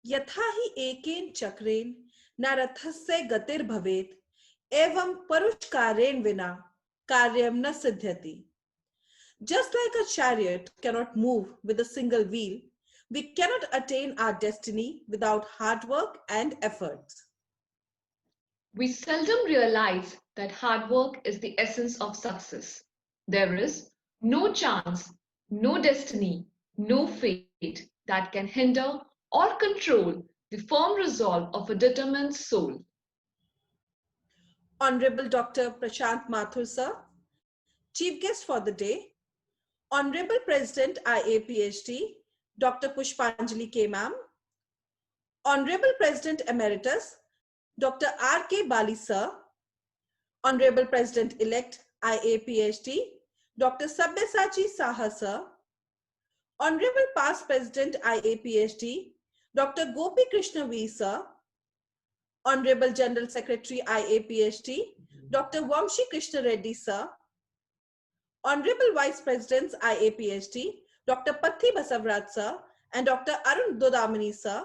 यथा हि एकेन चक्रेण न रथस्य गतिर्भवेत् एवं परुष्कारेण विना कार्यम न सिद्ध्यति. Just like a chariot cannot move with a single wheel, we cannot attain our destiny without hard work and efforts. We seldom realize that hard work is the essence of success. There is no chance, no destiny, no fate that can hinder or control the firm resolve of a determined soul. Honorable Dr. Prashant Mathur sir, Chief Guest for the day, Honorable President IAPHD, Dr. Pushpanjali K. Ma'am, Honorable President Emeritus, Dr. R.K. Bali sir, Honorable President-elect IAPHD, Dr. SABYASACHI SAHA sir, Honorable Past President IAPHD, Dr. Gopi Krishna V sir, Honorable General Secretary IAPHD, Dr. VAMSI Krishna Reddy sir, Honorable Vice Presidents IAPHD, Dr. Pathi Basavraj sir and Dr. Arun Dodamani sir,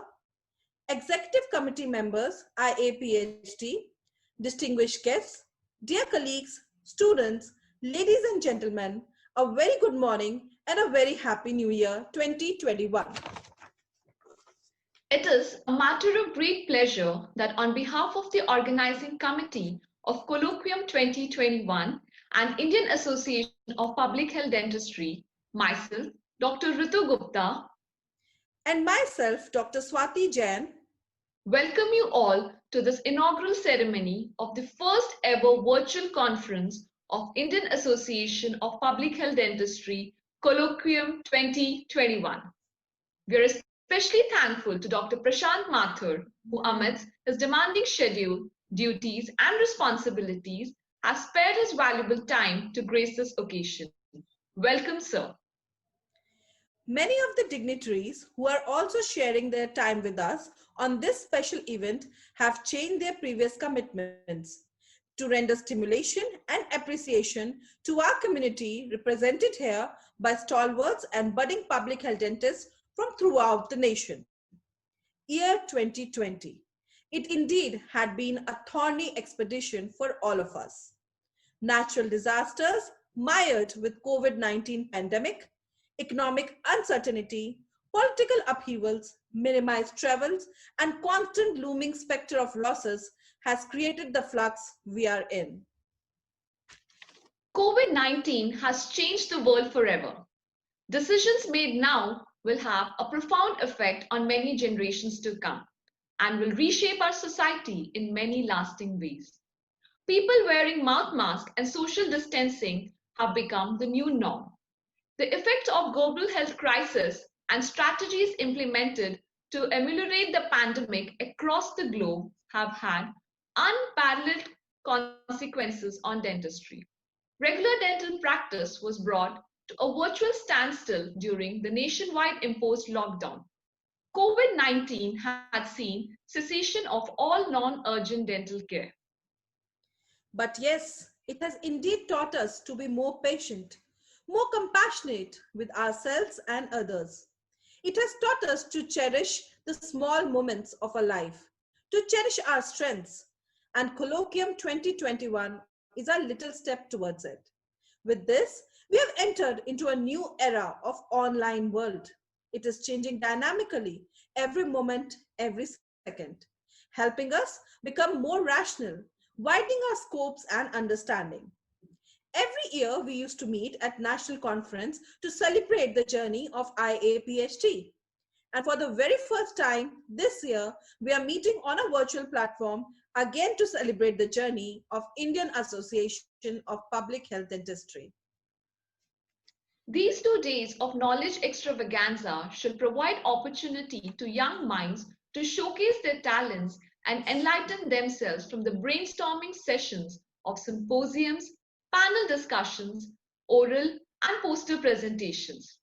Executive Committee members IAPHD, distinguished guests, dear colleagues, students, ladies and gentlemen, a very good morning and a very happy new year 2021. It is a matter of great pleasure that on behalf of the organizing committee of Colloquium 2021 and Indian Association of Public Health Dentistry, myself, Dr. Ritu Gupta, and myself, Dr. Swati Jain, welcome you all to this inaugural ceremony of the first ever virtual conference of Indian Association of Public Health Dentistry, Colloquium 2021. We are especially thankful to Dr. Prashant Mathur, who amidst his demanding schedule, duties and responsibilities has spared his valuable time to grace this occasion. Welcome, sir. Many of the dignitaries who are also sharing their time with us on this special event have changed their previous commitments to render stimulation and appreciation to our community represented here by stalwarts and budding public health dentists from throughout the nation. Year 2020. It indeed had been a thorny expedition for all of us. Natural disasters mired with COVID-19 pandemic, economic uncertainty, political upheavals, minimized travels, and constant looming specter of losses has created the flux we are in. COVID-19 has changed the world forever. Decisions made now will have a profound effect on many generations to come and will reshape our society in many lasting ways. People wearing mouth masks and social distancing have become the new norm. The effects of global health crisis and strategies implemented to ameliorate the pandemic across the globe have had unparalleled consequences on dentistry. Regular dental practice was brought to a virtual standstill during the nationwide imposed lockdown. COVID-19 had seen cessation of all non-urgent dental care. But yes, it has indeed taught us to be more patient, more compassionate with ourselves and others. It has taught us to cherish the small moments of our life, to cherish our strengths, and Colloquium 2021 is a little step towards it. With this, we have entered into a new era of online world. It is changing dynamically every moment, every second, helping us become more rational, widening our scopes and understanding. Every year, we used to meet at National Conference to celebrate the journey of IAPHD. And for the very first time this year, we are meeting on a virtual platform again to celebrate the journey of Indian Association of Public Health Dentistry. These 2 days of knowledge extravaganza should provide opportunity to young minds to showcase their talents and enlighten themselves from the brainstorming sessions of symposiums, panel discussions, oral and poster presentations.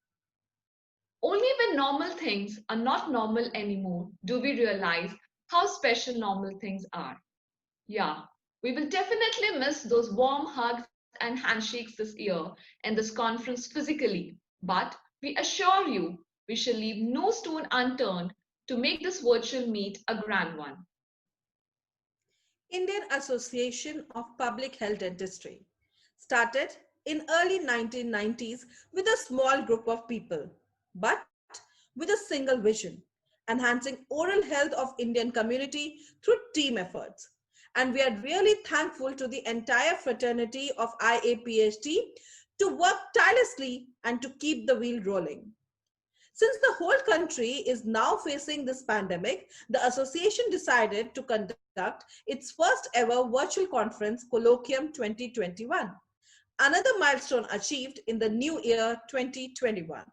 Only when normal things are not normal anymore do we realize how special normal things are. Yeah, we will definitely miss those warm hugs and handshakes this year in this conference physically, but we assure you we shall leave no stone unturned to make this virtual meet a grand one. Indian Association of Public Health Dentistry started in early 1990s with a small group of people, but with a single vision, enhancing oral health of Indian community through team efforts. And we are really thankful to the entire fraternity of IAPHD to work tirelessly and to keep the wheel rolling. Since the whole country is now facing this pandemic, the association decided to conduct its first ever virtual conference, Colloquium 2021, another milestone achieved in the new year 2021.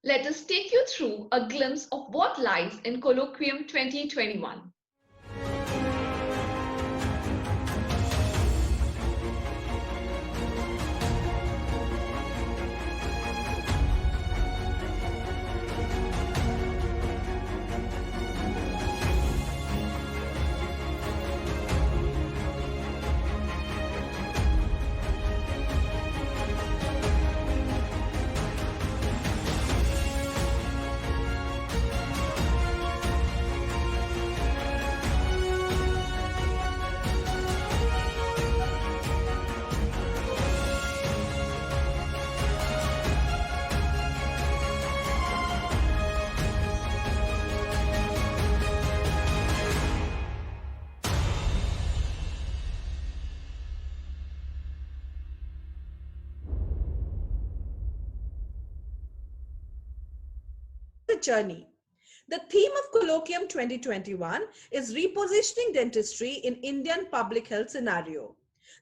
Let us take you through a glimpse of what lies in Colloquium 2021. The journey. The theme of Colloquium 2021 is repositioning dentistry in Indian public health scenario.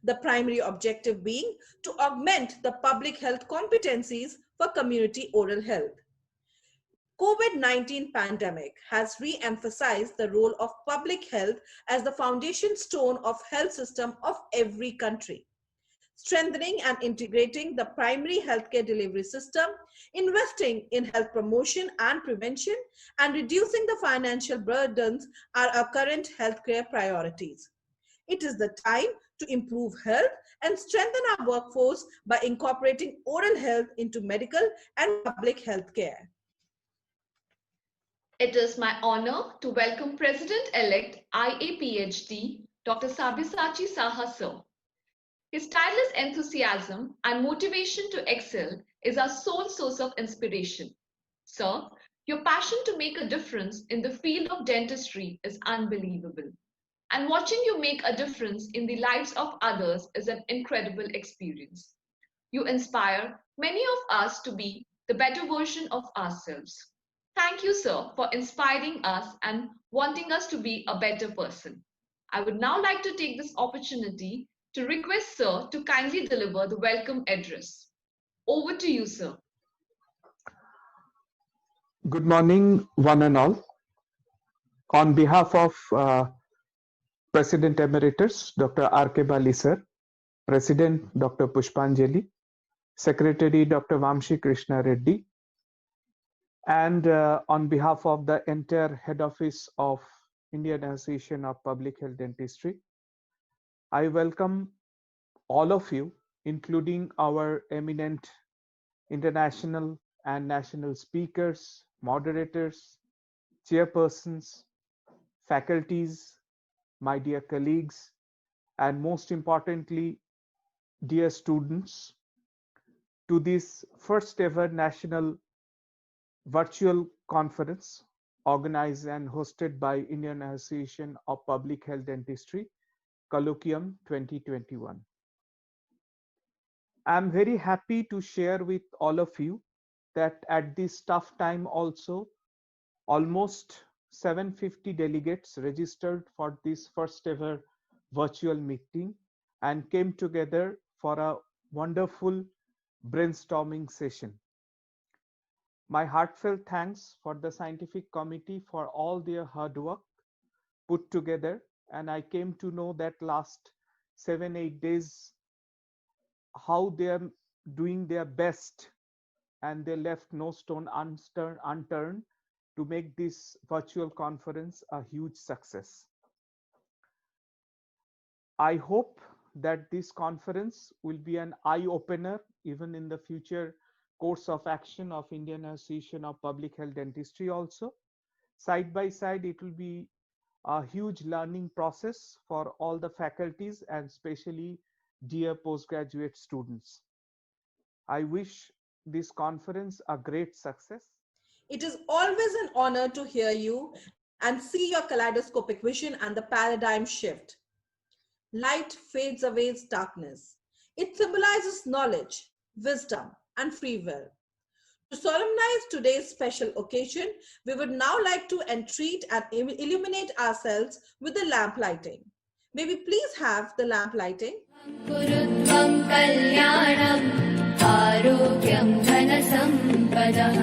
The primary objective being to augment the public health competencies for community oral health. COVID-19 pandemic has re-emphasized the role of public health as the foundation stone of health system of every country. Strengthening and integrating the primary healthcare delivery system, investing in health promotion and prevention, and reducing the financial burdens are our current healthcare priorities. It is the time to improve health and strengthen our workforce by incorporating oral health into medical and public health care. It is my honor to welcome President-elect IAPHD, Dr. Sabyasachi SAHA sir. His tireless enthusiasm and motivation to excel is our sole source of inspiration. Sir, your passion to make a difference in the field of dentistry is unbelievable. And watching you make a difference in the lives of others is an incredible experience. You inspire many of us to be the better version of ourselves. Thank you, sir, for inspiring us and wanting us to be a better person. I would now like to take this opportunity to request sir to kindly deliver the welcome address. Over to you, sir. Good morning, one and all. On behalf of President Emeritus, Dr. R.K. BALI sir, President Dr. PUSHPANJALI, Secretary Dr. VAMSI Krishna Reddy, and on behalf of the entire head office of Indian Association of Public Health Dentistry, I welcome all of you, including our eminent international and national speakers, moderators, chairpersons, faculties, my dear colleagues, and most importantly, dear students, to this first ever national virtual conference organized and hosted by Indian Association of Public Health Dentistry, Colloquium 2021. I'm very happy to share with all of you that at this tough time also, almost 750 delegates registered for this first ever virtual meeting and came together for a wonderful brainstorming session. My heartfelt thanks for the scientific committee for all their hard work put together, and I came to know that last 7-8 days how they are doing their best, and they left no stone unturned to make this virtual conference a huge success. I hope that this conference will be an eye-opener even in the future course of action of Indian Association of Public Health Dentistry also. Side by side, it will be a huge learning process for all the faculties and especially dear postgraduate students. I wish this conference a great success. It is always an honor to hear you and see your kaleidoscopic vision and the paradigm shift. Light fades away its darkness. It symbolizes knowledge, wisdom, and free will. To solemnize today's special occasion, we would now like to entreat and illuminate ourselves with the lamp lighting. May we please have the lamp lighting? Kurutvam kalyanam arogyam dhanasampadah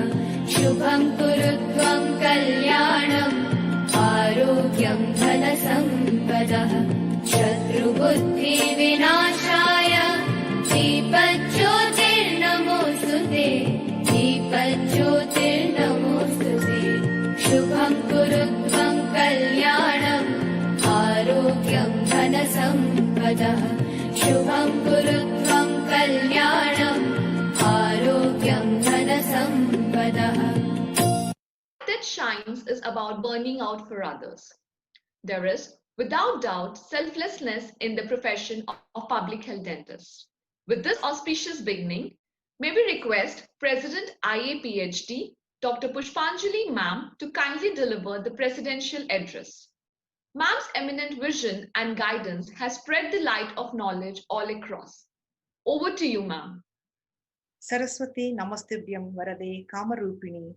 Shubham kurutvam kalyanam arogyam dhanasampadah Shatru buddhi vinashaya Deepajyotir namostute Deepajyotir namostute Shubham kurutvam kalyanam arogyam dhanasampadah Shubham kurutvam kalyanam arogyam dhanasampadah. That shines is about burning out for others. There is, without doubt, selflessness in the profession of public health dentists. With this auspicious beginning, may we request President IAPHD, Dr. Pushpanjali Ma'am, to kindly deliver the presidential address. Ma'am's eminent vision and guidance has spread the light of knowledge all across. Over to you, ma'am. Saraswati Namastibhyam Varade Kamarupini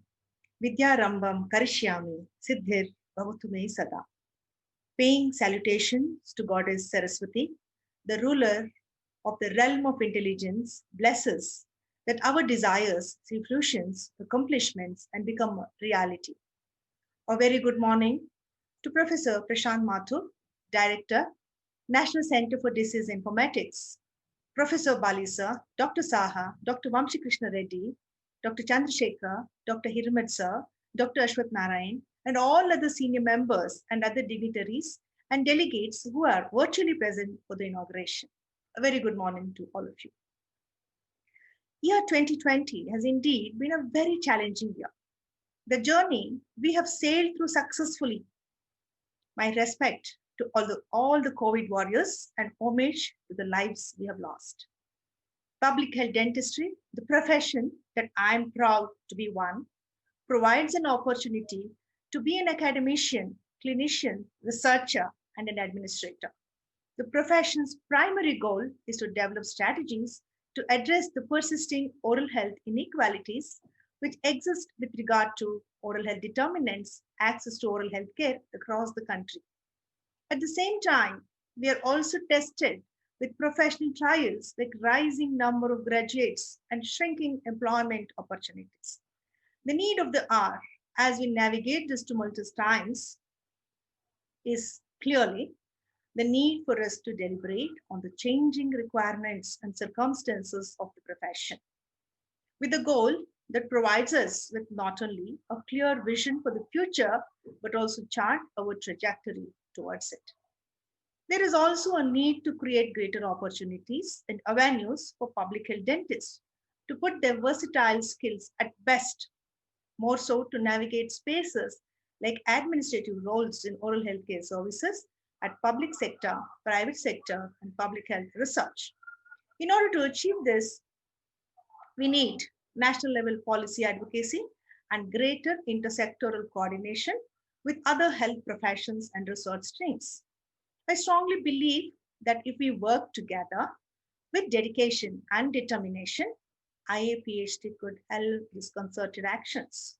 Vidyarambam Karishyami Siddhir Bhavatume Sada. Paying salutations to Goddess Saraswati, the ruler of the realm of intelligence, blesses that our desires see fruitions, accomplishments, and become a reality. A very good morning to Professor Prashant Mathur, Director, National Center for Disease Informatics, Professor BALI sir, Dr. SAHA, Dr. VAMSI Reddy, Dr. Chandrashekar, Dr. Hirmat sir, Dr. Ashwath Narayan, and all other senior members and other dignitaries and delegates who are virtually present for the inauguration. A very good morning to all of you. Year 2020 has indeed been a very challenging year. The journey we have sailed through successfully. My respect to all the COVID warriors and homage to the lives we have lost. Public health dentistry, the profession that I am proud to be one, provides an opportunity to be an academician, clinician, researcher, and an administrator. The profession's primary goal is to develop strategies to address the persisting oral health inequalities which exist with regard to oral health determinants, access to oral health care across the country. At the same time, we are also tested with professional trials like rising number of graduates and shrinking employment opportunities. The need of the hour as we navigate these tumultuous times is clearly the need for us to deliberate on the changing requirements and circumstances of the profession, with the goal that provides us with not only a clear vision for the future, but also chart our trajectory towards it. There is also a need to create greater opportunities and avenues for public health dentists to put their versatile skills at best, more so to navigate spaces like administrative roles in oral health care services at public sector, private sector, and public health research. In order to achieve this, we need national level policy advocacy and greater intersectoral coordination with other health professions and research streams. I strongly believe that if we work together with dedication and determination, IAPHD could help these concerted actions.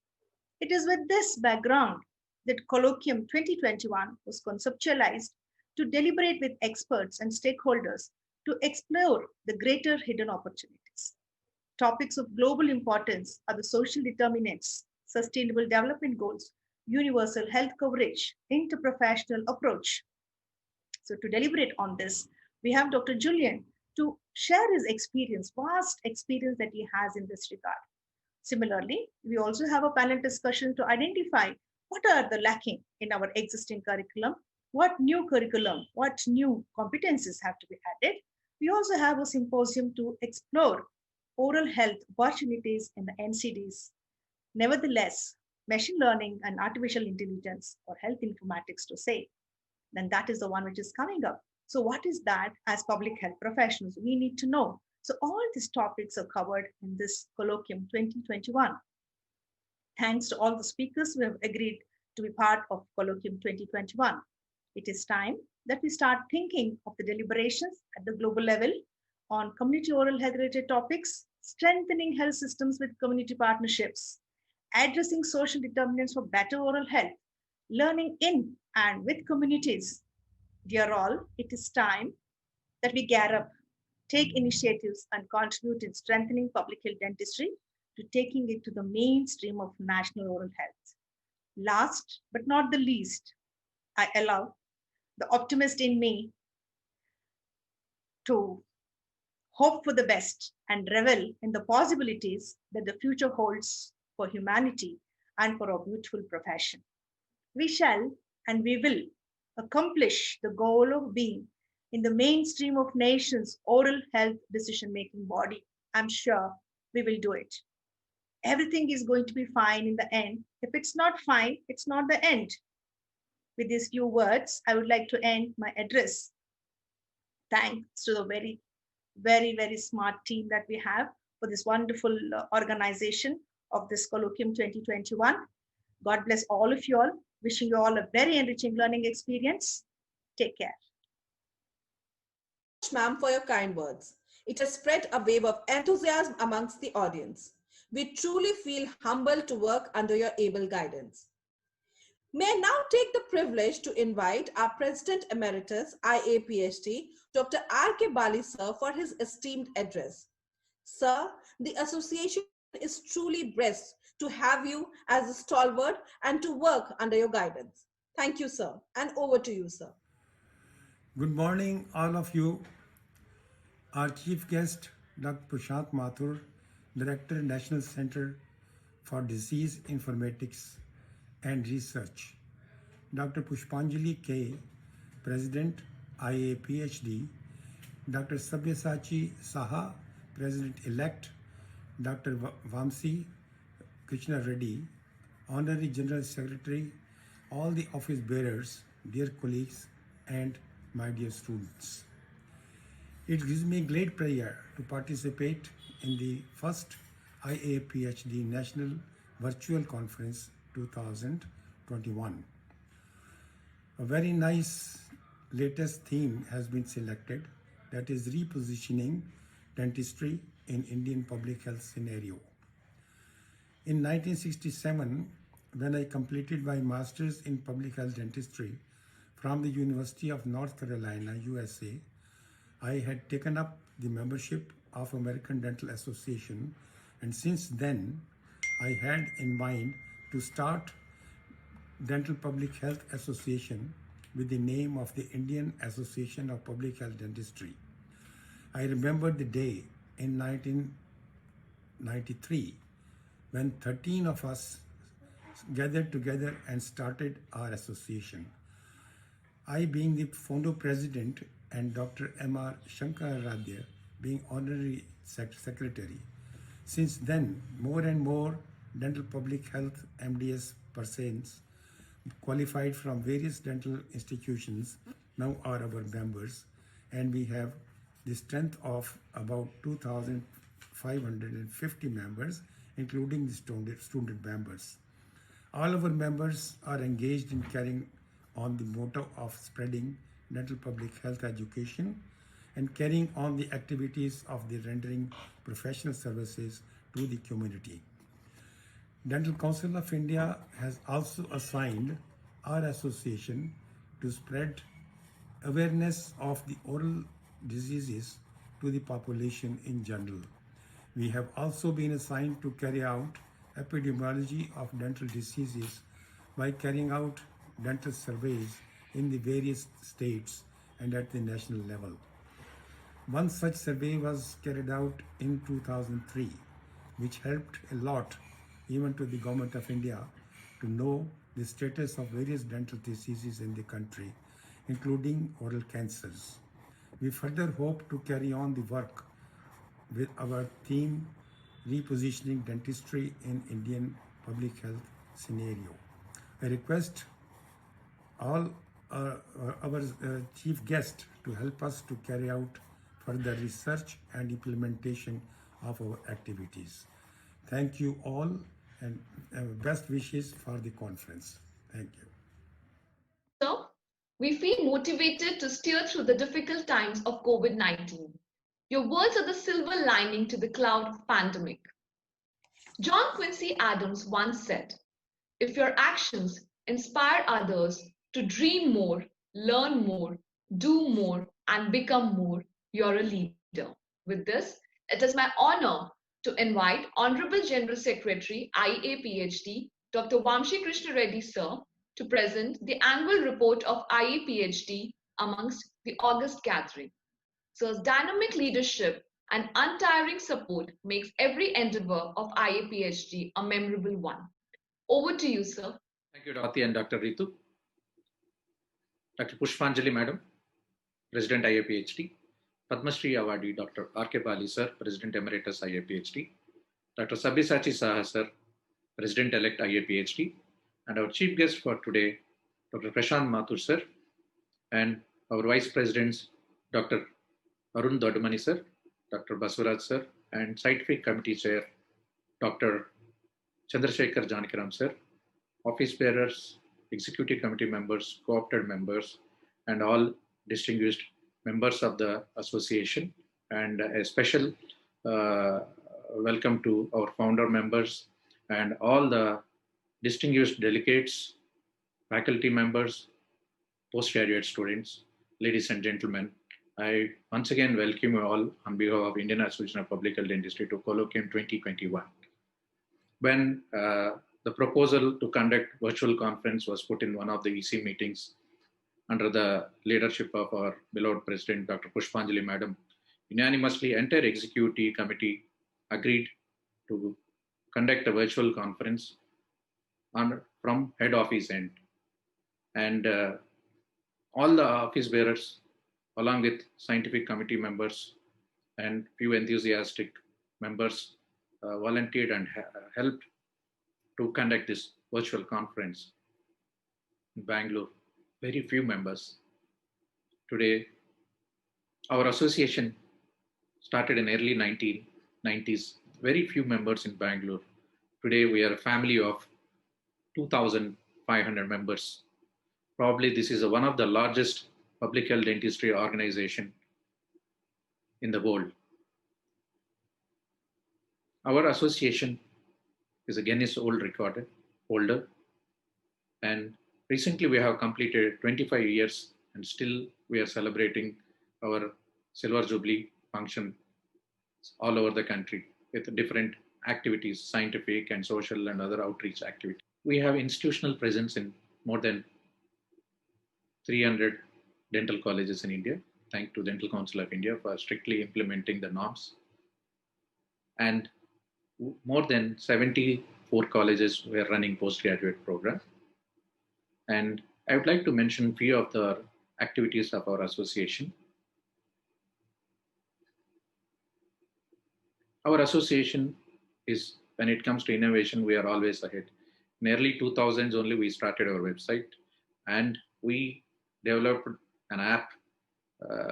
It is with this background that Colloquium 2021 was conceptualized to deliberate with experts and stakeholders to explore the greater hidden opportunities. Topics of global importance are the social determinants, sustainable development goals, universal health coverage, interprofessional approach. So to deliberate on this, we have Dr. Julian to share his experience, vast experience that he has in this regard. Similarly, we also have a panel discussion to identify what are the lacking in our existing curriculum, what new curriculum, what new competencies have to be added. We also have a symposium to explore oral health opportunities in the NCDs. Nevertheless, machine learning and artificial intelligence or health informatics to say, then that is the one which is coming up. So what is that as public health professionals? We need to know. So all these topics are covered in this colloquium 2021. Thanks to all the speakers who have agreed to be part of colloquium 2021. It is time that we start thinking of the deliberations at the global level on community oral health related topics, strengthening health systems with community partnerships, addressing social determinants for better oral health, learning in and with communities. Dear all, it is time that we gear up, take initiatives and contribute in strengthening public health dentistry to taking it to the mainstream of national oral health. Last but not the least, I allow the optimist in me to hope for the best and revel in the possibilities that the future holds for humanity and for our beautiful profession. We shall and we will accomplish the goal of being in the mainstream of nations' oral health decision-making body. I'm sure we will do it. Everything is going to be fine in the end. If it's not fine, it's not the end. With these few words, I would like to end my address. Thanks to the very, very smart team that we have for this wonderful organization of this Colloquium 2021. God bless all of you all. Wishing you all a very enriching learning experience. Take care. Ma'am, for your kind words. It has spread a wave of enthusiasm amongst the audience. We truly feel humbled to work under your able guidance. May I now take the privilege to invite our President Emeritus, IAPHD, Dr. R.K. Bali, sir, for his esteemed address. Sir, the association is truly blessed to have you as a stalwart and to work under your guidance. Thank you, sir. And over to you, sir. Good morning, all of you. Our chief guest, Dr. Prashant Mathur, Director, National Center for Disease Informatics and Research. Dr. Pushpanjali K, President, IAPHD. Dr. SABYASACHI SAHA, President-elect. Dr. VAMSI, KRISHNA Reddy, Honorary General Secretary, all the office bearers, dear colleagues, and my dear students. It gives me great pleasure to participate in the first IAPHD National Virtual Conference 2021. A very nice latest theme has been selected, that is repositioning dentistry in Indian public health scenario. In 1967, when I completed my master's in public health dentistry from the University of North Carolina, USA, I had taken up the membership of American Dental Association, and since then I had in mind to start Dental Public Health Association with the name of the Indian Association of Public Health Dentistry. I remember the day in 1993 when 13 of us gathered together and started our association. I being the founder president and Dr. M.R. Shankararadhya being honorary secretary. Since then, more and more dental public health MDS persons qualified from various dental institutions now are our members, and we have the strength of about 2,550 members, including the student members. All our members are engaged in carrying on the motto of spreading dental public health education and carrying on the activities of the rendering professional services to the community. Dental Council of India has also assigned our association to spread awareness of the oral diseases to the population in general. We have also been assigned to carry out epidemiology of dental diseases by carrying out dental surveys in the various states and at the national level. One such survey was carried out in 2003, which helped a lot even to the Government of India to know the status of various dental diseases in the country, including oral cancers. We further hope to carry on the work with our theme, Repositioning Dentistry in Indian Public Health Scenario. I request all our chief guest to help us to carry out further research and implementation of our activities. Thank you all and best wishes for the conference. Thank you. Sir, we feel motivated to steer through the difficult times of COVID-19. Your words are the silver lining to the cloud of pandemic. John Quincy Adams once said, "If your actions inspire others to dream more, learn more, do more, and become more, you're a leader." With this, it is my honor to invite Honorable General Secretary, IAPHD, Dr. VAMSI Krishna Reddy, sir, to present the annual report of IAPHD amongst the August gathering. Sir's dynamic leadership and untiring support makes every endeavor of IAPHD a memorable one. Over to you, sir. Thank you, Dorothy and Dr. Ritu. Dr. Pushpanjali, Madam, President IAPHD. Padma Shri Awardee, Dr. R.K. Bali, sir, President Emeritus IAPHD. Dr. SABYASACHI SAHA, sir, President-elect IAPHD. And our chief guest for today, Dr. Prashant Mathur, sir, and our Vice Presidents, Dr. Arun Dodamani, sir, Dr. Basuraj, sir, and Scientific Committee Chair, Dr. Chandrashekar Janakaram, sir, office bearers, executive committee members, co-opted members, and all distinguished members of the association, and a special welcome to our founder members and all the distinguished delegates, faculty members, postgraduate students, ladies and gentlemen. I once again welcome you all on behalf of Indian Association of Public Health Dentistry to Colloquium 2021. When the proposal to conduct virtual conference was put in one of the EC meetings under the leadership of our beloved President, Dr. Pushpanjali Madam, unanimously entire executive committee agreed to conduct a virtual conference from head office end. And all the office bearers, along with scientific committee members and few enthusiastic members, volunteered and helped to conduct this virtual conference in Bangalore. Very few members. Today, our association started in early 1990s. Very few members in Bangalore. Today, we are a family of 2,500 members. Probably this is one of the largest public health dentistry organization in the world. Our association is a Guinness World Record holder, and recently we have completed 25 years and still we are celebrating our Silver Jubilee function all over the country with different activities, scientific and social and other outreach activities. We have institutional presence in more than 300 dental colleges in India, thanks to Dental Council of India for strictly implementing the norms. And more than 74 colleges were running postgraduate program. And I would like to mention a few of the activities of our association. Our association is, when it comes to innovation, we are always ahead. In early 2000s only we started our website, and we developed an app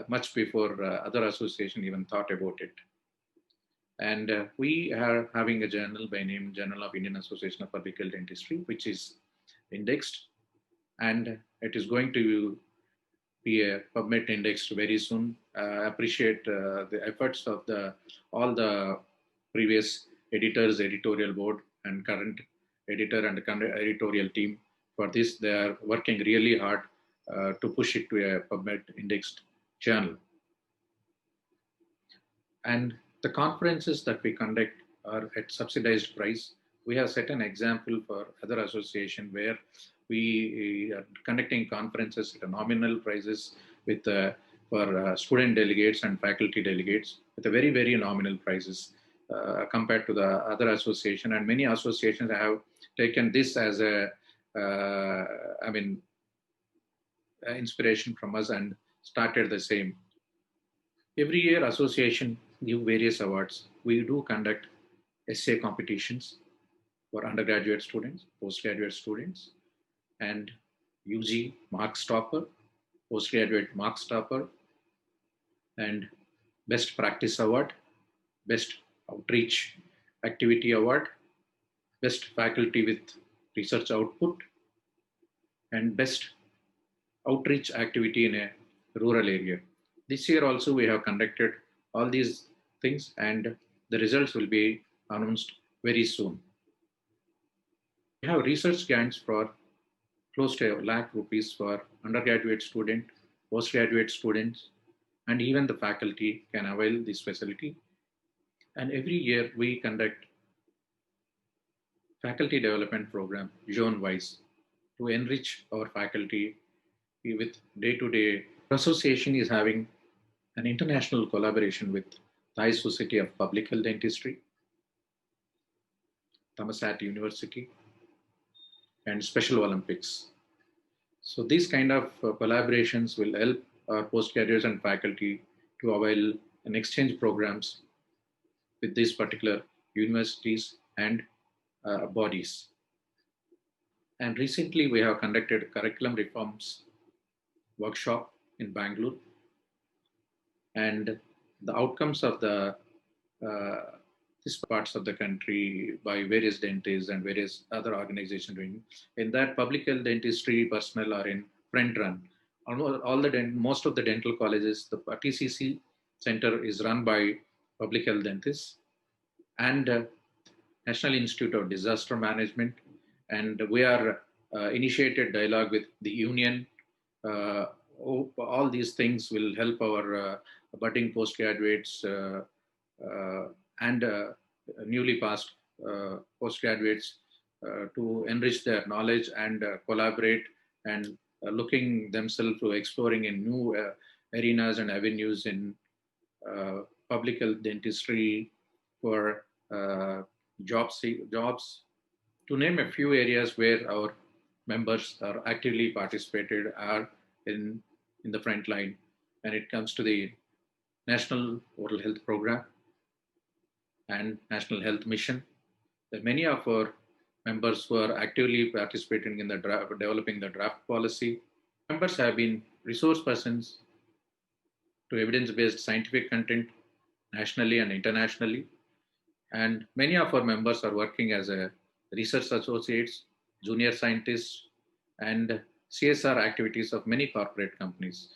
much before other association even thought about it. And we are having a journal by name Journal of Indian Association of Public Health Dentistry, which is indexed, and it is going to be a PubMed indexed very soon. Appreciate the efforts of all the previous editors, editorial board, and current editor and the current editorial team for this. They are working really hard to push it to a PubMed indexed journal. And the conferences that we conduct are at subsidized price. We have set an example for other association where we are conducting conferences at nominal prices with for student delegates and faculty delegates with a very, very nominal prices compared to the other association. And many associations have taken this as a, inspiration from us and started the same. Every year association give various awards. We do conduct essay competitions for undergraduate students, postgraduate students, and UG Marks Topper, Postgraduate Marks Topper, and Best Practice Award, Best Outreach Activity Award, Best Faculty with Research Output, and Best Outreach Activity in a Rural Area. This year also we have conducted all these things, and the results will be announced very soon. We have research grants for close to ₹1,00,000 for undergraduate student, postgraduate students, and even the faculty can avail this facility. And every year we conduct faculty development program zone-wise to enrich our faculty with day-to-day. Association is having an international collaboration with Thai Society of Public Health Dentistry, Thammasat University, and Special Olympics. So these kind of collaborations will help our postgraduates and faculty to avail an exchange programs with these particular universities and bodies. And recently we have conducted curriculum reforms workshop in Bangalore, and the outcomes of the these parts of the country by various dentists and various other organizations doing. In that, public health dentistry personnel are in front run. Most of the dental colleges, the TCC center is run by public health dentists and National Institute of Disaster Management. And we are initiated dialogue with the union. All these things will help our budding postgraduates and newly passed postgraduates to enrich their knowledge and collaborate and looking themselves to exploring in new arenas and avenues in public health dentistry for jobs. To name a few areas where our members are actively participated are in the front line when it comes to the National Oral Health Program and National Health Mission. There are many of our members who are actively participating in the developing the draft policy. Members have been resource persons to evidence-based scientific content nationally and internationally. And many of our members are working as a research associates, junior scientists, and CSR activities of many corporate companies.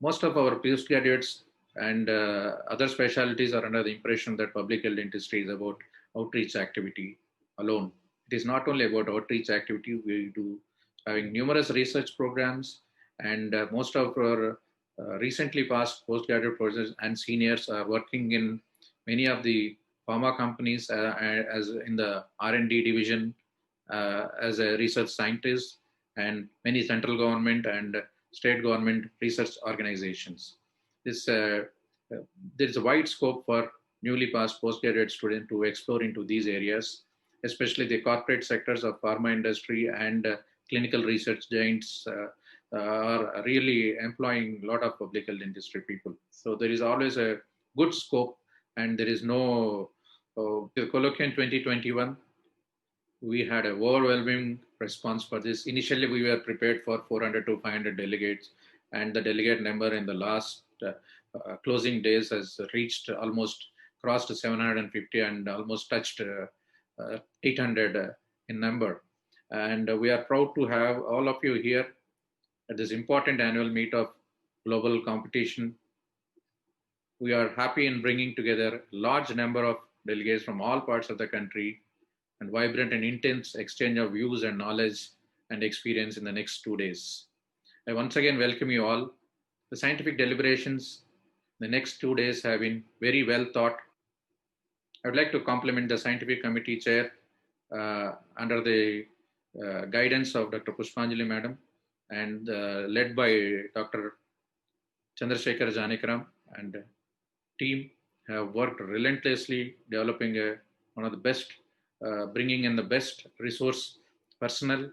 Most of our postgraduates and other specialties are under the impression that public health dentistry is about outreach activity alone. It is not only about outreach activity. We do having numerous research programs, and most of our recently passed postgraduate programs and seniors are working in many of the pharma companies as in the R&D division as a research scientist, and many central government and state government research organizations. There is a wide scope for newly passed postgraduate students to explore into these areas, especially the corporate sectors of pharma industry and clinical research giants are really employing a lot of public health industry people. So there is always a good scope, and there is no, the Colloquium 2021, we had an overwhelming response for this. Initially, we were prepared for 400 to 500 delegates, and the delegate number in the last closing days has reached almost crossed 750 and almost touched 800 in number. And we are proud to have all of you here at this important annual meet of global competition. We are happy in bringing together a large number of delegates from all parts of the country and vibrant and intense exchange of views and knowledge and experience in the next 2 days. I once again welcome you all. The scientific deliberations the next 2 days have been very well thought. I would like to compliment the scientific committee chair under the guidance of Dr. Pushpanjali madam and led by Dr. Chandrashekar JANAKIRAM and team have worked relentlessly developing one of the best, bringing in the best resource personnel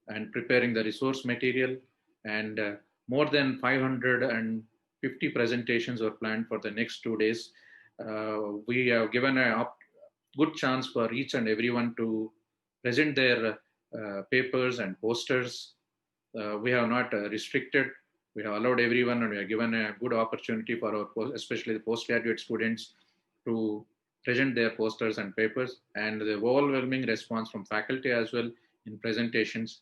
and preparing the resource material, and more than 550 presentations were planned for the next 2 days. we have given a good chance for each and everyone to present their papers and posters. We have not restricted. We have allowed everyone, and we have given a good opportunity for our, especially the postgraduate students, to present their posters and papers, and the overwhelming response from faculty as well in presentations.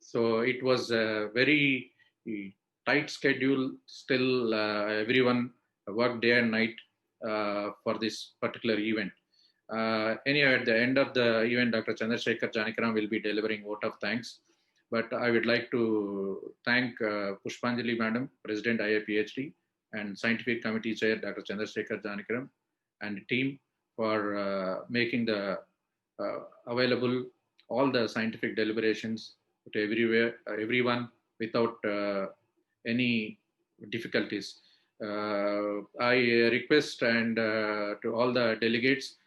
So it was a very tight schedule. Still, everyone worked day and night for this particular event. Anyway, at the end of the event, Dr. Chandrashekar Janakiraam will be delivering vote of thanks. But I would like to thank Pushpanjali Madam, President IAPHD, and Scientific Committee Chair Dr. Chandrashekar Janakiraam, and the team for making the available all the scientific deliberations to everyone without any difficulties. I request and to all the delegates,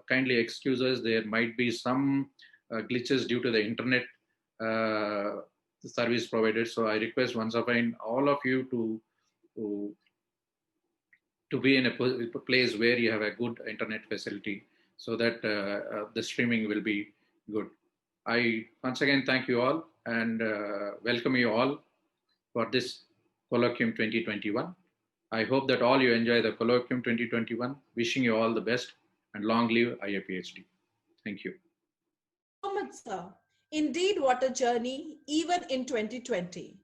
kindly excuse us. There might be some glitches due to the internet service provided. So I request once again all of you to be in a place where you have a good internet facility, so that the streaming will be good. I once again thank you all and welcome you all for this Colloquium 2021. I hope that all you enjoy the Colloquium 2021. Wishing you all the best, and long live IAPHD. Thank you. So much, sir. Indeed, what a journey, even in 2020.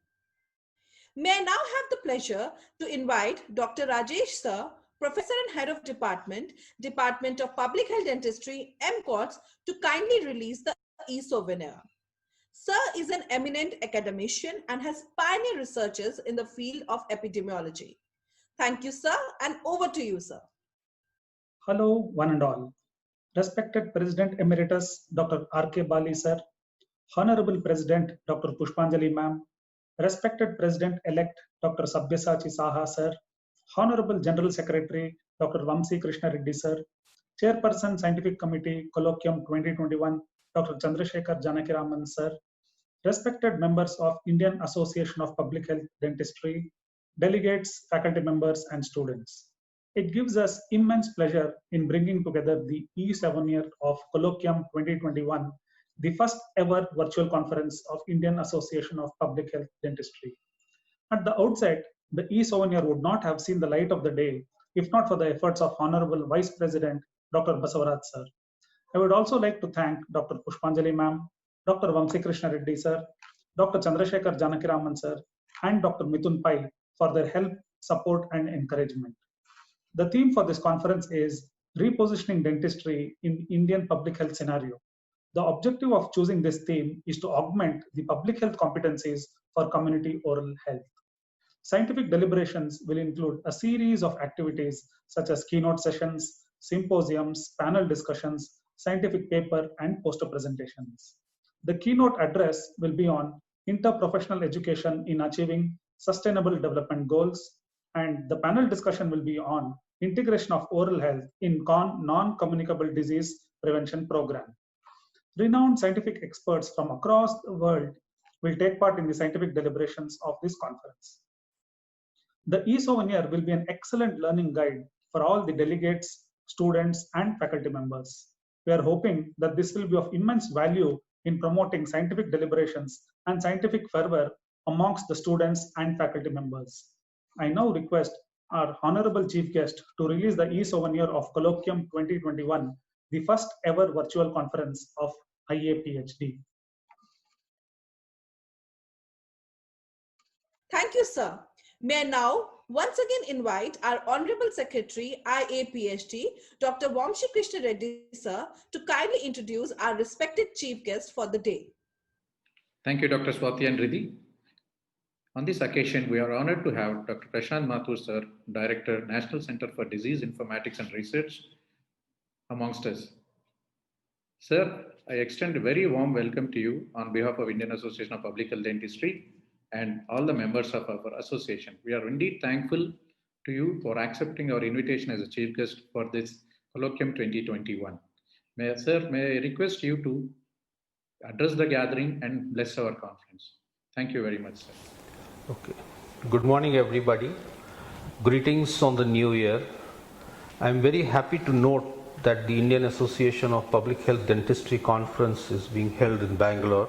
May I now have the pleasure to invite Dr. Rajesh sir, Professor and Head of Department of Public Health Dentistry, MCOTS, to kindly release the e-souvenir. Sir is an eminent academician and has pioneered researches in the field of epidemiology. Thank you, sir, and over to you, sir. Hello, one and all. Respected President Emeritus Dr. R.K. Bali sir, Honorable President Dr. Pushpanjali ma'am, respected President-elect Dr. SABYASACHI SAHA sir, Honorable General Secretary Dr. VAMSI Krishna Reddy sir, Chairperson Scientific Committee Colloquium 2021 Dr. Chandrashekar Janakiraman sir, respected members of Indian Association of Public Health Dentistry, delegates, faculty members, and students. It gives us immense pleasure in bringing together the e-souvenir of Colloquium 2021, the first ever virtual conference of Indian Association of Public Health Dentistry. At the outset, the e-souvenir would not have seen the light of the day if not for the efforts of Honorable Vice President Dr. Basavaraj sir. I would also like to thank Dr. Pushpanjali ma'am, Dr. Vamsi Krishna Reddy sir, Dr. Chandrashekar Janakiraman sir, and Dr. Mithun Pai for their help, support, and encouragement. The theme for this conference is Repositioning Dentistry in Indian Public Health Scenario. The objective of choosing this theme is to augment the public health competencies for community oral health. Scientific deliberations will include a series of activities such as keynote sessions, symposiums, panel discussions, scientific paper, and poster presentations. The keynote address will be on interprofessional education in achieving sustainable development goals, and the panel discussion will be on integration of oral health in non-communicable disease prevention program. Renowned scientific experts from across the world will take part in the scientific deliberations of this conference. The e-souvenir will be an excellent learning guide for all the delegates, students, and faculty members. We are hoping that this will be of immense value in promoting scientific deliberations and scientific fervor amongst the students and faculty members. I now request our Honorable Chief Guest to release the e-souvenir of Colloquium 2021, the first ever virtual conference of IAPHD. Thank you, sir. May I now once again invite our Honorable Secretary, IAPHD, Dr. Vamsi Krishna Reddy, sir, to kindly introduce our respected Chief Guest for the day. Thank you, Dr. Swati and Riddhi. On this occasion, we are honored to have Dr. Prashant Mathur, sir, Director, National Center for Disease Informatics and Research, amongst us. Sir, I extend a very warm welcome to you on behalf of Indian Association of Public Health Dentistry and all the members of our association. We are indeed thankful to you for accepting our invitation as a chief guest for this Colloquium 2021. May I request you to address the gathering and bless our conference. Thank you very much, sir. Okay. Good morning, everybody. Greetings on the new year. I am very happy to note that the Indian Association of Public Health Dentistry Conference is being held in Bangalore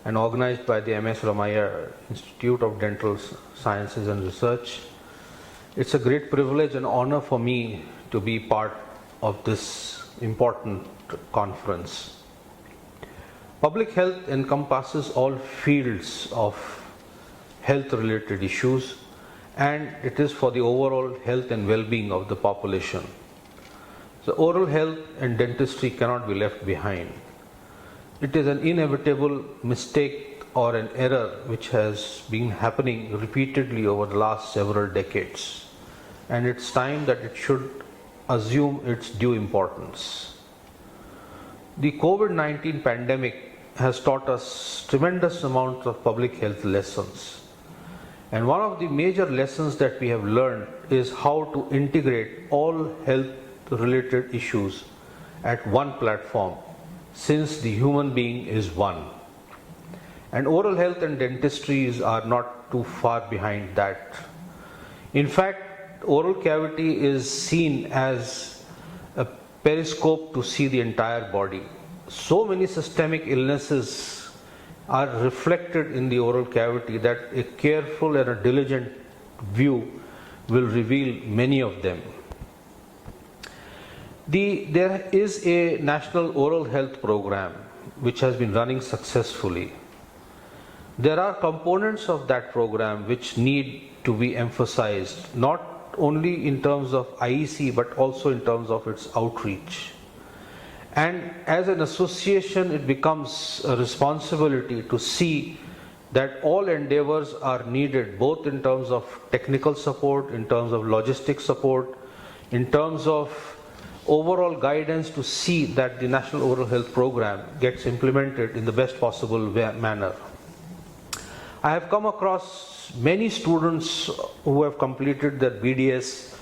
and organized by the MS Ramaiah Institute of Dental Sciences and Research. It's a great privilege and honor for me to be part of this important conference. Public health encompasses all fields of health-related issues, and it is for the overall health and well-being of the population. So oral health and dentistry cannot be left behind. It is an inevitable mistake or an error which has been happening repeatedly over the last several decades, and it's time that it should assume its due importance. The COVID-19 pandemic has taught us tremendous amounts of public health lessons. And one of the major lessons that we have learned is how to integrate all health-related issues at one platform, since the human being is one. And oral health and dentistry are not too far behind that. In fact, oral cavity is seen as a periscope to see the entire body. So many systemic illnesses are reflected in the oral cavity that a careful and a diligent view will reveal many of them. There is a national oral health program which has been running successfully. There are components of that program which need to be emphasized, not only in terms of IEC but also in terms of its outreach. And as an association, it becomes a responsibility to see that all endeavors are needed, both in terms of technical support, in terms of logistic support, in terms of overall guidance, to see that the National Oral Health Program gets implemented in the best possible manner. I have come across many students who have completed their BDS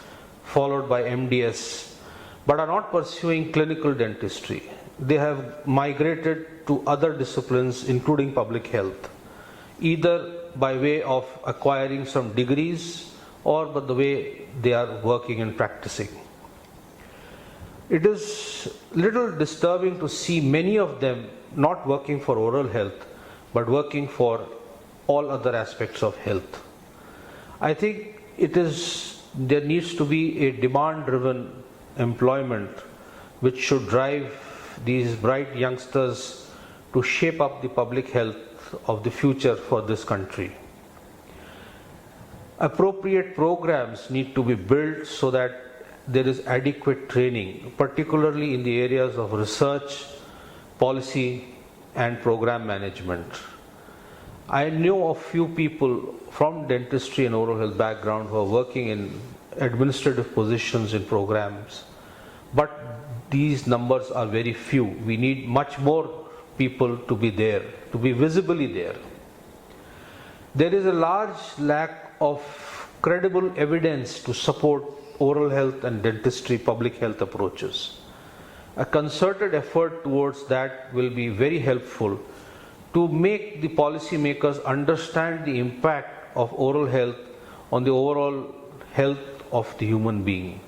followed by MDS, but are not pursuing clinical dentistry. They have migrated to other disciplines, including public health, either by way of acquiring some degrees or by the way they are working and practicing. It is little disturbing to see many of them not working for oral health, but working for all other aspects of health. I think there needs to be a demand-driven employment which should drive these bright youngsters to shape up the public health of the future for this country. Appropriate programs need to be built so that there is adequate training, particularly in the areas of research, policy, and program management. I know a few people from dentistry and oral health background who are working in administrative positions in programs, but these numbers are very few. We need much more people to be there, to be visibly there. There is a large lack of credible evidence to support oral health and dentistry public health approaches. A concerted effort towards that will be very helpful to make the policymakers understand the impact of oral health on the overall health of the human being.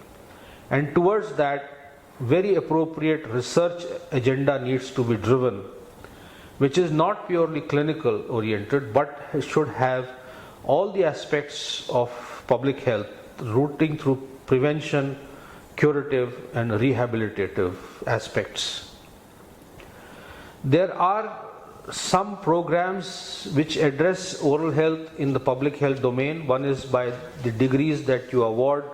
And towards that, very appropriate research agenda needs to be driven, which is not purely clinical oriented, but should have all the aspects of public health, rooting through prevention, curative, and rehabilitative aspects. There are some programs which address oral health in the public health domain. One is by the degrees that you award,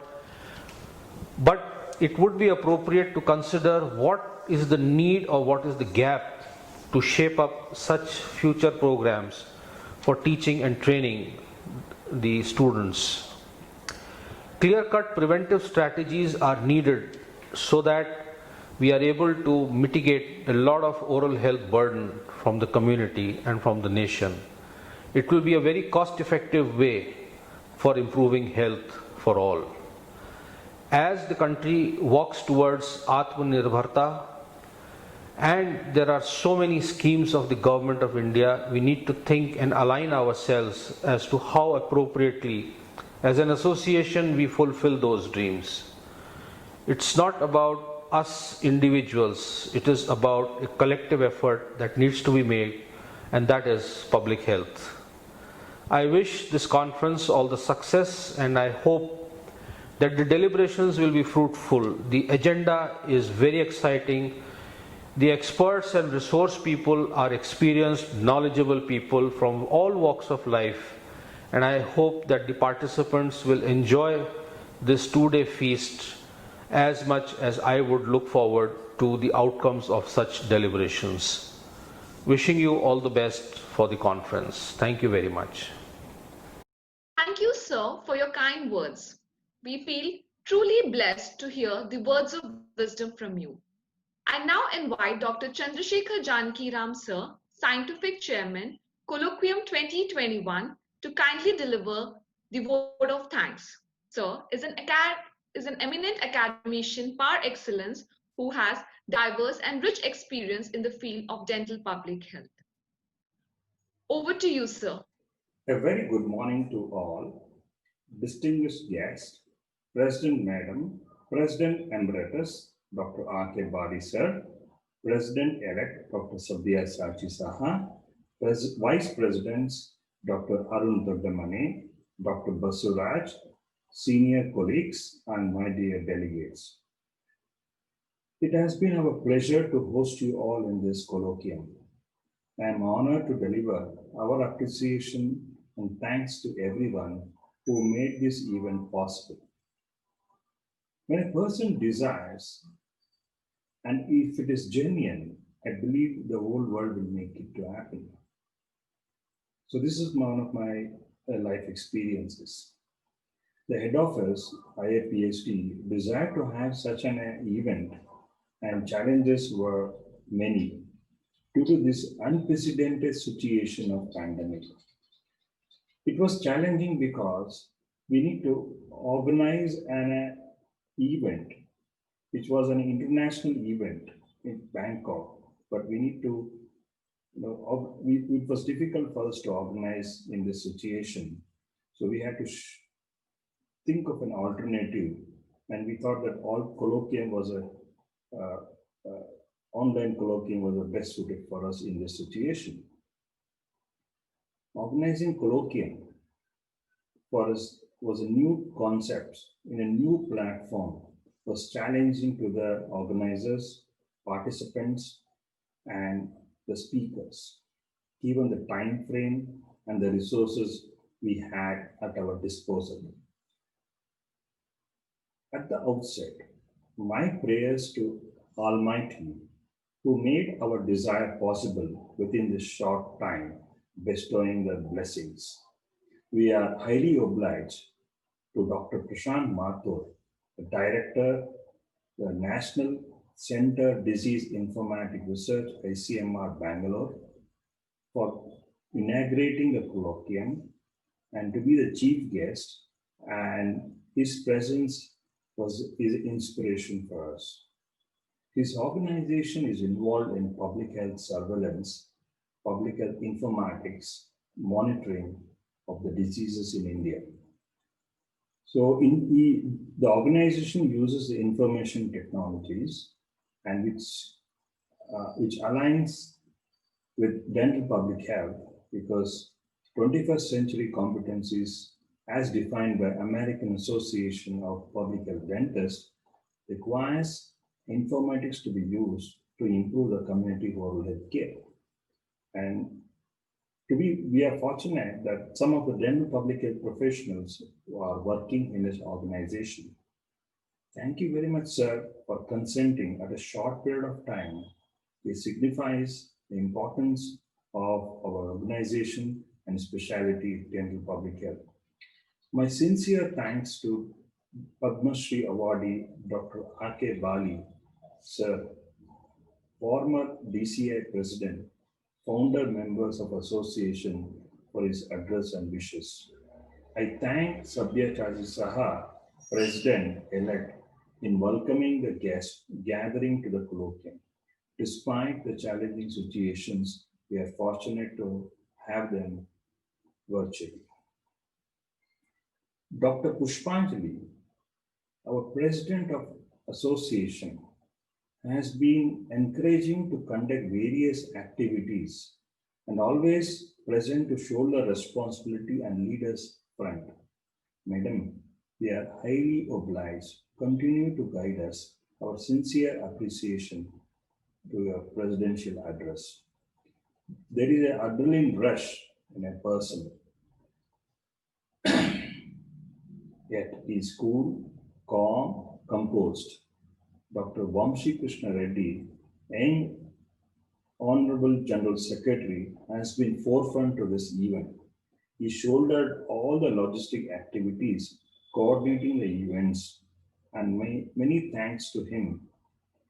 but it would be appropriate to consider what is the need or what is the gap to shape up such future programs for teaching and training the students. Clear-cut preventive strategies are needed so that we are able to mitigate a lot of oral health burden from the community and from the nation. It will be a very cost-effective way for improving health for all. As the country walks towards Atmanirbharta, and there are so many schemes of the government of India, we need to think and align ourselves as to how appropriately, as an association, we fulfill those dreams. It's not about us individuals, it is about a collective effort that needs to be made, and that is public health. I wish this conference all the success, and I hope that the deliberations will be fruitful. The agenda is very exciting. The experts and resource people are experienced, knowledgeable people from all walks of life, and I hope that the participants will enjoy this two-day feast as much as I would look forward to the outcomes of such deliberations. Wishing you all the best for the conference. Thank you very much. Thank you, sir, for your kind words. We feel truly blessed to hear the words of wisdom from you. I now invite Dr. Chandrashekar Janakiram, sir, Scientific Chairman, Colloquium 2021, to kindly deliver the word of thanks. Sir is an eminent academician par excellence who has diverse and rich experience in the field of dental public health. Over to you, sir. A very good morning to all, distinguished guests, President Madam, President Emeritus, Dr. R.K. Bali sir, President-elect Dr. SABYASACHI SAHA, Vice Presidents Dr. Arun Dodamane, Dr. Basuraj, senior colleagues, and my dear delegates. It has been our pleasure to host you all in this colloquium. I am honored to deliver our appreciation and thanks to everyone who made this event possible. When a person desires, and if it is genuine, I believe the whole world will make it to happen. So this is one of my life experiences. The head office, IAPHD, desired to have such an event, and challenges were many due to this unprecedented situation of pandemic. It was challenging because we need to organize an event, which was an international event in Bangkok, but we need to, it was difficult for us to organize in this situation. So we had to think of an alternative, and we thought that all colloquium was online colloquium was the best suited for us in this situation. Organizing colloquium for us was a new concept in a new platform, was challenging to the organizers, participants, and the speakers, given the time frame and the resources we had at our disposal. At the outset, my prayers to Almighty, who made our desire possible within this short time, bestowing the blessings. We are highly obliged to Dr. Prashant Mathur, the Director, the National Center Disease Informatics Research, ICMR Bangalore, for inaugurating the colloquium and to be the chief guest, and his presence is inspiration for us. His organization is involved in public health surveillance, public health informatics, monitoring of the diseases in India. So the organization uses the information technologies and which aligns with dental public health, because 21st century competencies as defined by American Association of Public Health Dentists requires informatics to be used to improve the community oral health care. And we are fortunate that some of the dental public health professionals who are working in this organization. Thank you very much, sir, for consenting at a short period of time. It signifies the importance of our organization and specialty dental public health. My sincere thanks to Padma Shri awardee Dr. R.K. Bali, sir, former DCI president, founder members of association, for his address and wishes. I thank Sabyasachi Saha, president-elect, in welcoming the guests gathering to the colloquium. Despite the challenging situations, we are fortunate to have them virtually. Dr. Pushpanjali, our president of Association has been encouraging to conduct various activities and always present to shoulder responsibility and lead us front. Madam, we are highly obliged. Continue to guide us. Our sincere appreciation to your presidential address. There is an adrenaline rush in a person. Yet he is cool, calm, composed. Dr. VAMSI Krishna Reddy, young Honorable General Secretary, has been forefront to this event. He shouldered all the logistic activities, coordinating the events, and many thanks to him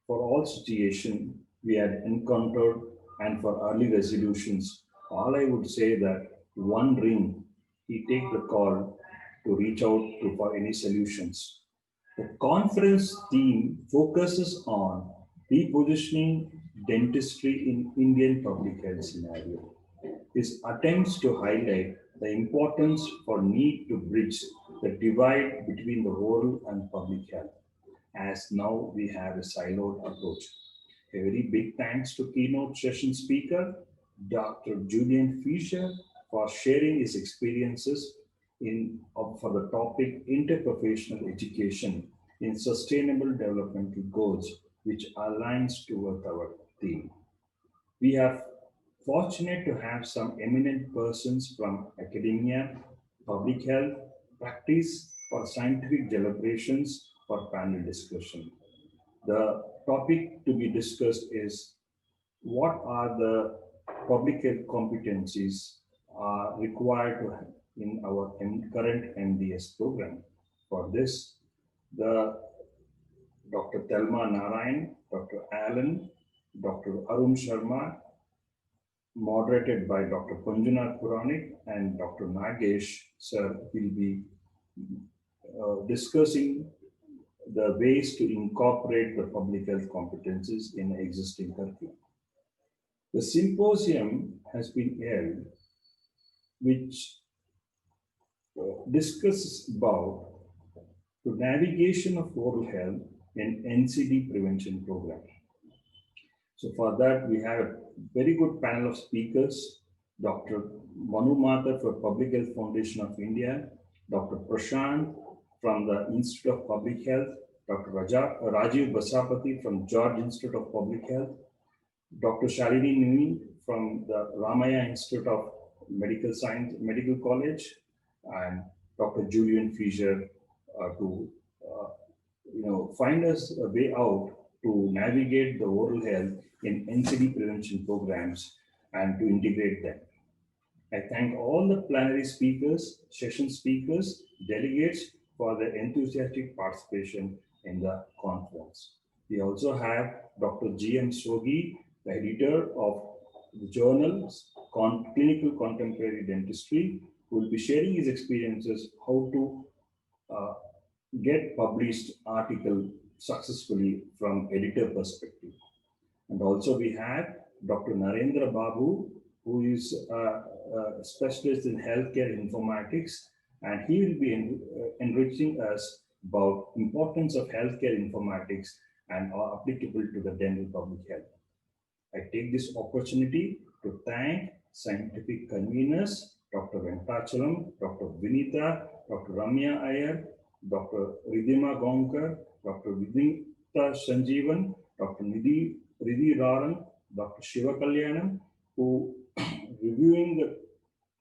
for all situations we had encountered and for early resolutions. All I would say that one ring, he take the call to reach out to for any solutions. The conference theme focuses on repositioning dentistry in Indian public health scenario. His attempts to highlight the importance for need to bridge the divide between the oral and public health, as now we have a siloed approach. A very big thanks to keynote session speaker, Dr. Julian Fisher, for sharing his experiences for the topic interprofessional education in sustainable developmental goals, which aligns toward our theme. We are fortunate to have some eminent persons from academia, public health, practice, or scientific deliberations for panel discussion. The topic to be discussed is what are the public health competencies required to have in our current MDS program. For this, Dr. Thelma Narayan, Dr. Allen, Dr. Arun Sharma, moderated by Dr. Panjunath Puranik and Dr. Nagesh, sir, will be discussing the ways to incorporate the public health competencies in existing curriculum. The symposium has been held, which discusses about the navigation of oral health in NCD prevention program. So for that, we have a very good panel of speakers, Dr. Manu Mathur for Public Health Foundation of India, Dr. Prashant from the Institute of Public Health, Dr. Rajiv Basapati from George Institute of Public Health, Dr. Shalini Nui from the Ramaya Institute of Medical Science, Medical College, and Dr. Julian Fisher to find us a way out to navigate the oral health in NCD prevention programs and to integrate them. I thank all the plenary speakers, session speakers, delegates for their enthusiastic participation in the conference. We also have Dr. G.M. Sogi, the editor of the journal Clinical Contemporary Dentistry, who will be sharing his experiences how to get published article successfully from editor perspective. And also we have Dr. Narendra Babu, who is a specialist in healthcare informatics, and he will be enriching us about importance of healthcare informatics and are applicable to the dental public health. I take this opportunity to thank scientific conveners, Dr. Venkatachalam, Dr. Vinita, Dr. Ramya Iyer, Dr. Ridhima Gonkar, Dr. Vidinta Sanjeevan, Dr. Nidhi Raran, Dr. Shiva Kalyanam, who reviewing the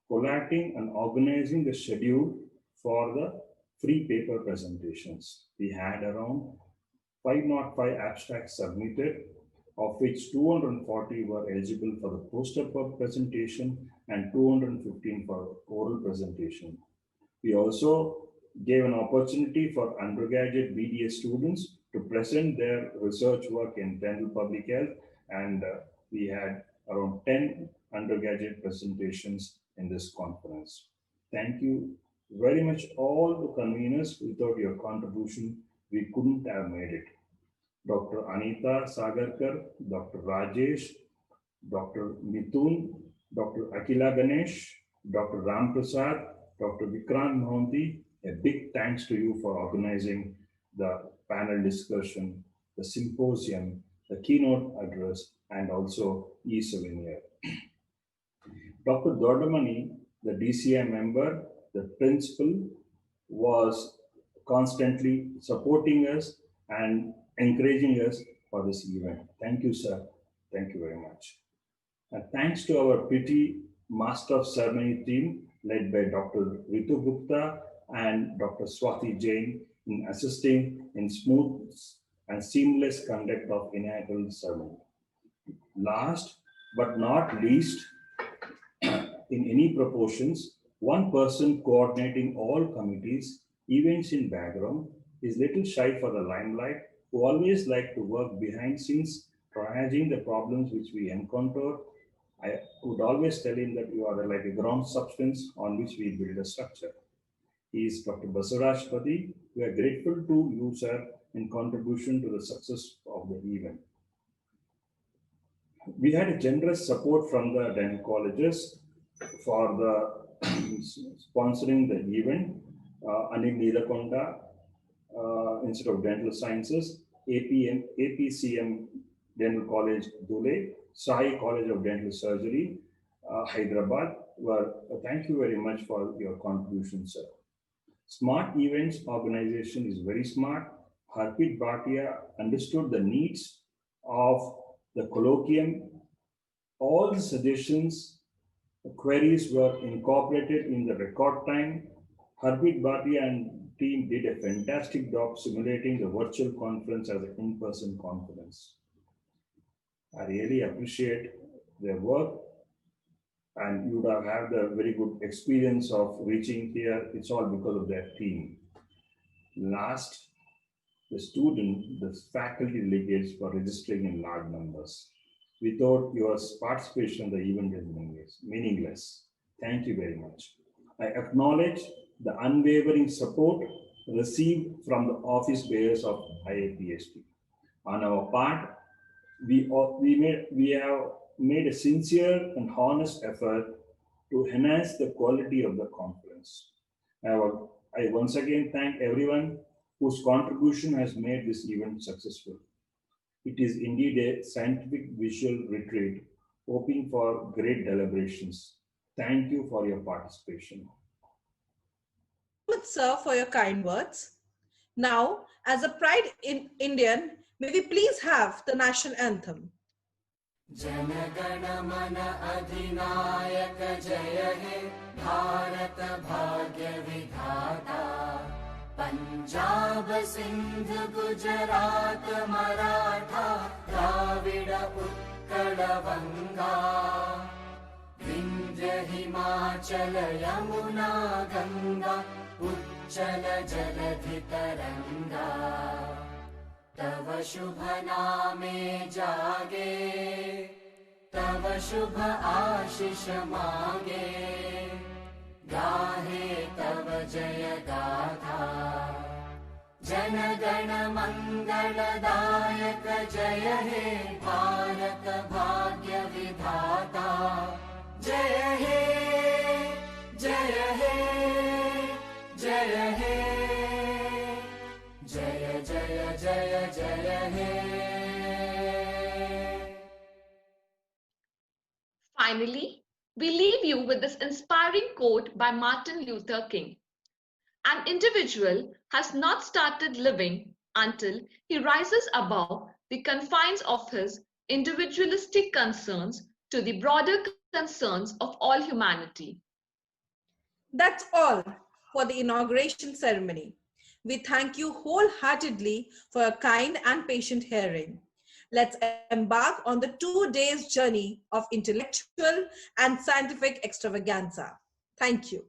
collating and organizing the schedule for the free paper presentations. We had around 505 abstracts submitted, of which 240 were eligible for the poster presentation and 215 for oral presentation. We also gave an opportunity for undergraduate BDS students to present their research work in dental public health, and we had around 10 undergraduate presentations in this conference. Thank you very much all the conveners. Without your contribution, we couldn't have made it. Dr. Anita Sagarkar, Dr. Rajesh, Dr. Mithun, Dr. Akila Ganesh, Dr. Ram Prasad, Dr. Vikrant Mohanty, a big thanks to you for organizing the panel discussion, the symposium, the keynote address, and also e-souvenir. Dr. Dodamani, the DCI member, the principal, was constantly supporting us and encouraging us for this event. Thank you, sir. Thank you very much. And thanks to our pretty Master of Ceremony team led by Dr. Ritu Gupta and Dr. Swati Jain in assisting in smooth and seamless conduct of inaugural ceremony. Last but not least, in any proportions, one person coordinating all committees, events in background, is little shy for the limelight, who always like to work behind scenes, triaging the problems which we encounter. I would always tell him that you are like a ground substance on which we build a structure. He is Dr. Basarashpati. We are grateful to you, sir, in contribution to the success of the event. We had a generous support from the dental colleges for the sponsoring the event. Anil Neelakonda, Institute of Dental Sciences, APCM Dental College, Dhule, Sai College of Dental Surgery, Hyderabad. Thank you very much for your contribution, sir. Smart Events organization is very smart. Harpreet Bhatia understood the needs of the colloquium. All the suggestions, the queries were incorporated in the record time. Harpreet Bhatia and team did a fantastic job simulating the virtual conference as an in-person conference. I really appreciate their work, and you would have had a very good experience of reaching here. It's all because of their team. Last, the faculty delegates for registering in large numbers. Without your participation, the event is meaningless. Thank you very much. I acknowledge the unwavering support received from the office bearers of IAPHD. On our part, we have made a sincere and honest effort to enhance the quality of the conference. I once again thank everyone whose contribution has made this event successful. It is indeed a scientific visual retreat, hoping for great deliberations. Thank you for your participation. Thank you, sir, for your kind words. Now, as a pride in Indian, may we please have the national anthem. Janagana mana adhinayaka jaya he Bharat bhagya vidhata Punjab Sindh Gujarat Maratha Dravida Utkala Vanga Vindhya Himachala Yamuna Ganga Uchala Jaladhi Taranga तव शुभ नामे जागे तव शुभ आशीष मागे गाहे तव जय गाथा जन गण मंगलदायक जय हे भारत भाग्य विधाता जय हे जय हे जय हे जय जय जय जय हे. Finally, we leave you with this inspiring quote by Martin Luther King. An individual has not started living until he rises above the confines of his individualistic concerns to the broader concerns of all humanity. That's all for the inauguration ceremony. We thank you wholeheartedly for a kind and patient hearing. Let's embark on the 2 days journey of intellectual and scientific extravaganza. Thank you.